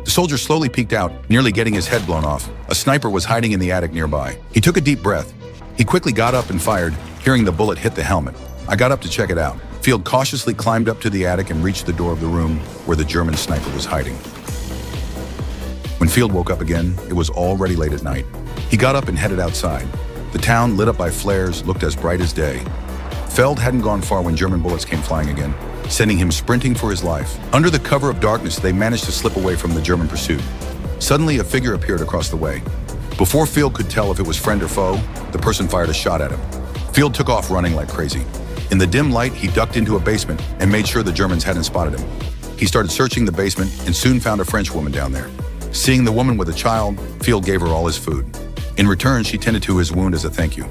The soldier slowly peeked out, nearly getting his head blown off. A sniper was hiding in the attic nearby. He took a deep breath. He quickly got up and fired, hearing the bullet hit the helmet. I got up to check it out. Field cautiously climbed up to the attic and reached the door of the room where the German sniper was hiding. When Field woke up again, it was already late at night. He got up and headed outside. The town, lit up by flares, looked as bright as day. Feld hadn't gone far when German bullets came flying again, sending him sprinting for his life. Under the cover of darkness, they managed to slip away from the German pursuit. Suddenly, a figure appeared across the way. Before Field could tell if it was friend or foe, the person fired a shot at him. Field took off running like crazy. In the dim light, he ducked into a basement and made sure the Germans hadn't spotted him. He started searching the basement and soon found a French woman down there. Seeing the woman with a child, Field gave her all his food. In return, she tended to his wound as a thank you.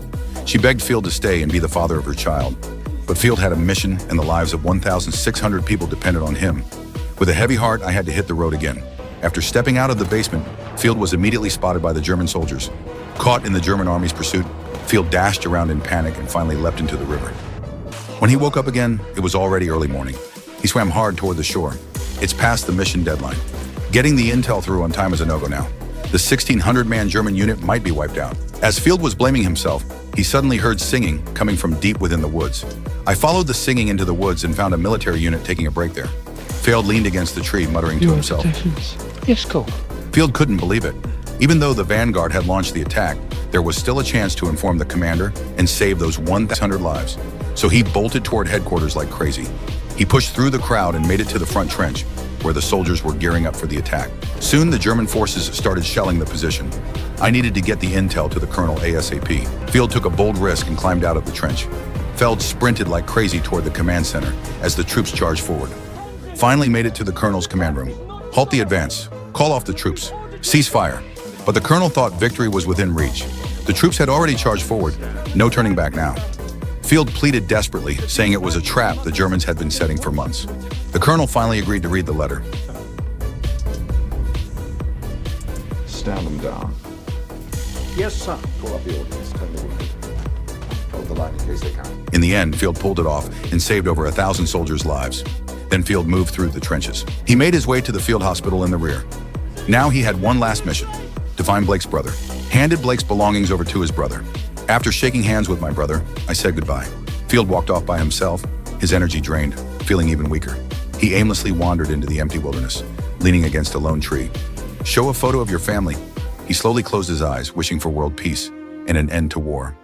She begged Field to stay and be the father of her child. But Field had a mission, and the lives of 1,600 people depended on him. With a heavy heart, I had to hit the road again. After stepping out of the basement, Field was immediately spotted by the German soldiers. Caught in the German army's pursuit, Field dashed around in panic and finally leapt into the river. When he woke up again, it was already early morning. He swam hard toward the shore. It's past the mission deadline. Getting the intel through on time is a no-go now. The 1,600-man German unit might be wiped out. As Field was blaming himself, he suddenly heard singing coming from deep within the woods. I followed the singing into the woods and found a military unit taking a break there. Field leaned against the tree, muttering to himself. Yes, go. Field couldn't believe it. Even though the vanguard had launched the attack, there was still a chance to inform the commander and save those 1,000 lives. So he bolted toward headquarters like crazy. He pushed through the crowd and made it to the front trench, where the soldiers were gearing up for the attack. Soon, the German forces started shelling the position. I needed to get the intel to the colonel ASAP. Field took a bold risk and climbed out of the trench. Feld sprinted like crazy toward the command center as the troops charged forward. Finally made it to the colonel's command room. Halt the advance. Call off the troops. Cease fire. But the colonel thought victory was within reach. The troops had already charged forward. No turning back now. Field pleaded desperately, saying it was a trap the Germans had been setting for months. The colonel finally agreed to read the letter. Stand them down. Yes, sir. Call up the audience. Turn the wounded. Hold the line in case they can. In the end, Field pulled it off and saved over 1,000 soldiers' lives. Then Field moved through the trenches. He made his way to the field hospital in the rear. Now he had one last mission: to find Blake's brother. Handed Blake's belongings over to his brother. After shaking hands with my brother, I said goodbye. Field walked off by himself, his energy drained, feeling even weaker. He aimlessly wandered into the empty wilderness, leaning against a lone tree. Show a photo of your family. He slowly closed his eyes, wishing for world peace and an end to war.